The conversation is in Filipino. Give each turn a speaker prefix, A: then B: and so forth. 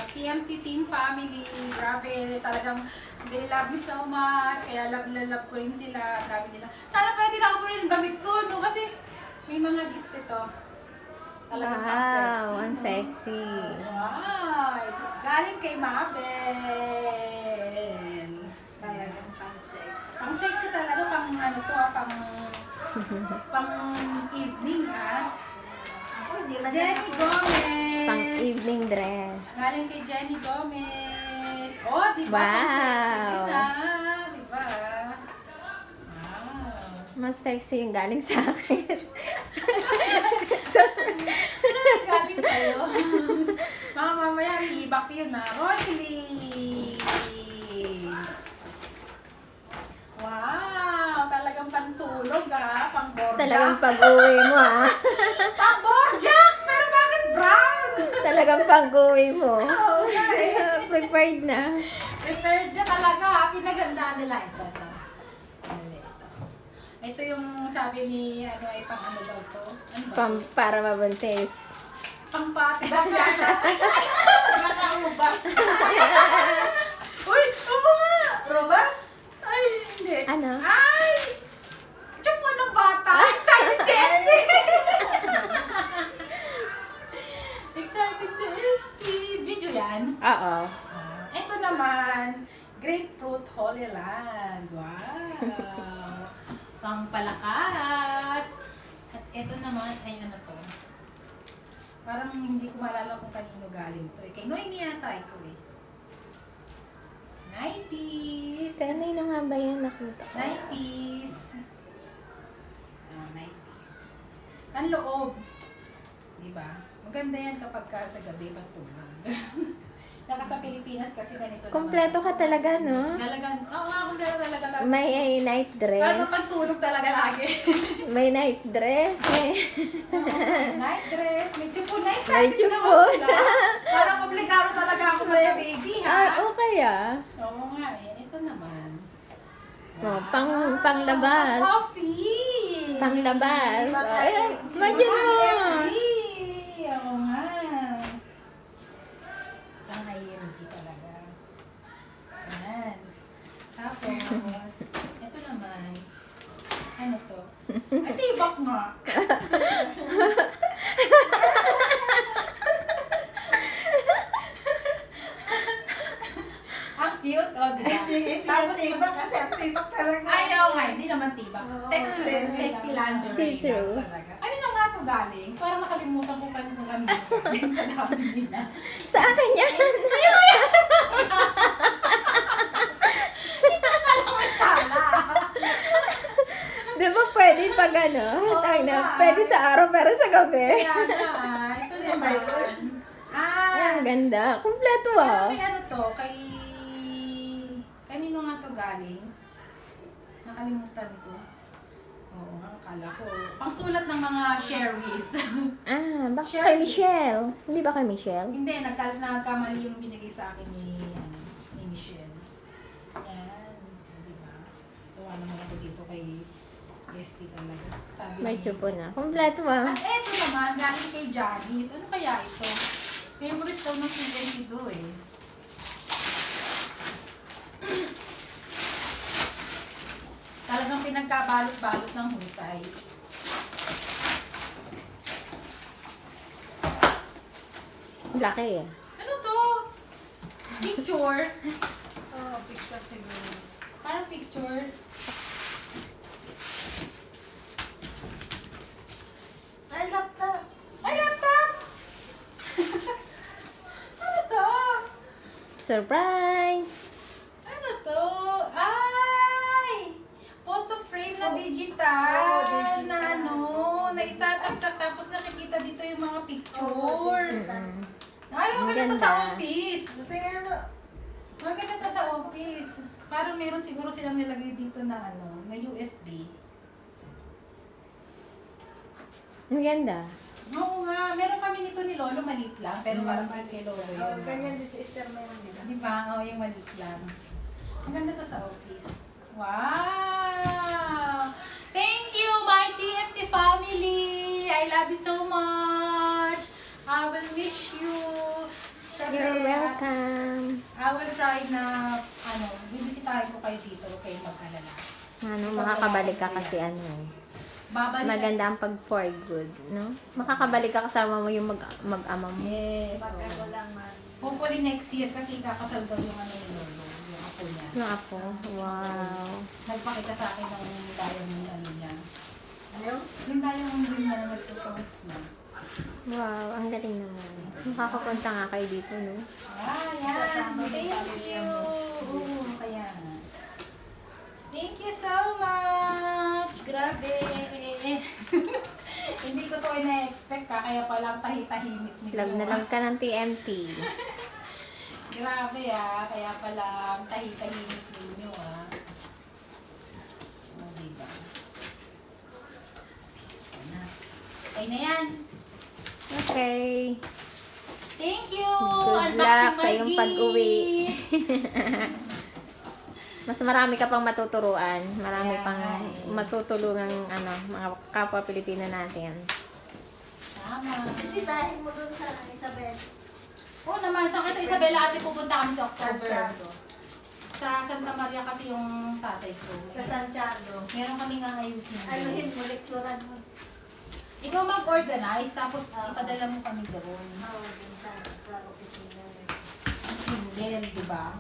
A: TMT Team Family. Grabe, talagang they love me so much. Kaya love na love ko rin sila. Ang dami nila. Sana pwede na ako po rin ang damit ko, no? Kasi may mga gifts ito. Talagang pang sexy.
B: Wow, ang
A: no?
B: sexy.
A: Wow! Galing kay Mabel.
C: Talagang pang sex.
A: Pang sexy talaga, pang ano to, pang evening, ha?
C: Ako, hindi man
A: Jenny Gomez.
B: Pang evening dress.
A: Galing kay Jenny Gomez. Oh, di ba? Pang sexy
B: Wow.
A: din, ha? Di ba? Wow.
B: Mas sexy yung galing sa akin.
A: Galing sa'yo. Mga mamaya, ibak yun, ha? Rosalie. Wow! Talagang pantulog, ha? Pang-borjak.
B: Talagang pag-uwi mo, ah.
A: Pang-borjak! Pero bakit brown?
B: Talagang pag-uwi mo.
A: Oo, nga eh.
B: Prepared na.
A: Prepared na talaga, ha? Pinagandaan nila. Ito. Ito yung sabi ni, ano ay pang ano daw to? Ano ba?
B: Para mabuntis.
A: Pang patigas yata. Nakaubas. Uy! Oo nga! Robas? Ay, hindi.
B: Ano?
A: Ay! Tiyok mo ng bata. Excited si Esty! Excited si Esty. Video yan.
B: Oo.
A: Ito naman, grapefruit Holy Land. Wow! Pangpalakas. At ito naman, ay ano to? Parang hindi ko maalala kung kanino galing to. Kay Noemi yata ito eh. 90s.
B: Kanina nga ba yan nakita ko?
A: 90s. 90s. Ang loob. Diba? Maganda yan kapag ka sa gabi patulog. Saka sa Pilipinas kasi ganito
B: Kompleto ka talaga, no?
A: Talagang, oo nga, kompleto talaga.
B: May night dress.
A: Talagang pagtulog talaga lagi.
B: May night dress.
A: Night dress, may chupo na
B: May
A: excited
B: chupo.
A: naman sila. Parang obligado talaga ako magka-baby, ha?
B: Okay, ah.
A: Oo nga eh, ito naman.
B: Oh, panglabas.
A: Coffee!
B: Panglabas. Ay,
A: Pang-
B: imagine mo.
A: Oo nga. Pang IMG talaga. Ayan. Tapos, ito naman. Ano to? Ay, tibak nga. Ang cute, oh, di ba?
C: Tapos iba kasi ang tibak talaga.
A: Ayaw nga, hindi naman tibak.
C: Oo,
A: Sexy,
C: sexy
A: sexy lingerie
B: See-through.
A: lang talaga. Ano na nga to galing? Parang nakalimutan ko kung kanino galing sa dami nila.
B: Sa akin yan.
A: Sa'yo mo yan! Hindi ka pala may sala.
B: Di ba pwede pag ano?
A: Oo
B: Tayo na,
A: nga.
B: pwede sa araw pero sa gabi.
A: Kaya na, ito naman.
B: Ay, ang ganda. Kompleto, ah.
A: Kay ano to? Kanino nga to galing? Nakalimutan ko. Oo, akala ko. Pangsulat ng mga sherries.
B: Ah, baka
A: Sure.
B: kay Michelle. Hindi ba kay Michelle?
A: Hindi, nagkamali yung binigay sa akin ni Michelle. Yan, di ba? Tuwa naman ako dito kay Esty talaga. Sabi
B: May
A: ni-
B: chupo na. Kompleto, ah.
A: At eto naman, galing kay Janice. Ano kaya ito? Favorite daw ng season dito eh. Talagang pinagkabalot-balot ng husay.
B: Laki, eh.
A: Ano to? Picture? Oh, picture siguro. Parang picture.
C: Ay, laptop.
A: Ay, laptop! Ano to?
B: Surprise!
A: Ano to? Ay! Photo frame na digital.
C: Oh, digital.
A: Na ano, na isasaksak tapos nakikita dito yung mga
C: Oh,
A: picture.
B: Mm-mm.
A: Ay,
B: Ang
A: maganda to sa
B: ganda.
A: office.
C: Tingnan mo.
A: Maganda to sa office. Parang meron siguro silang nilagay dito na ano, na USB.
B: Ang ganda.
A: Oo nga, meron kami nito ni Lolo, maliit lang, pero parang kay Lolo
C: Oh,
A: yun.
C: ganyan din si Esther meron nila.
A: Di ba? Oo, yung maliit lang. Ang ganda to sa office. Wow! Thank you, my TMT family! I love you so much! I will miss wish you. Syempre,
B: You're welcome.
A: I will try na, bibisitahin ko kayo dito. Huwag kayong mag-alala.
B: Makakabalik ka kasi
A: Babalik
B: maganda ang pag for good, no? Makakabalik ka kasama mo yung mag-ama mo.
A: Yes.
C: Pag
A: oo.
C: ako lang man.
A: Hopefully next year kasi ikakasal daw yung ni Lolo, yung apo niya.
B: Yung apo. Wow.
A: Nagpakita sa akin ng dayang niya.
C: Ano?
A: Yung dayang din na nagtutuwas na.
B: Wow, ang galing naman. Makakapunta nga kayo dito, no?
A: Yan. Thank you. Oo, kaya nga. Thank you so much. Grabe. Hindi ko to ina-expect kaya palang tahitahimik nito.
B: Love na love ka ng TMT.
A: Grabe kaya palang tahitahimik ninyo Oh, diba? Okay na yan.
B: Okay.
A: Thank you!
B: Good luck sa iyong pag-uwi. Mas marami ka pang matuturuan. Marami
A: Kaya
B: pang
A: nga eh.
B: matutulungang mga kapwa Pilipino natin.
A: Tama.
C: Bisitahin mo dun sa Isabel.
A: Oo naman, sa Isabela ate pupunta kami sa October.
C: Santiago.
A: Sa Santa Maria kasi yung tatay ko.
C: Sa Santiago.
A: Meron kami nga ayusin.
C: Anuhin mo, lekturan mo.
A: Ikaw mag-organize, tapos ipadala mo kami doon.
C: Oo, dun sa opisina.
A: Single, di ba?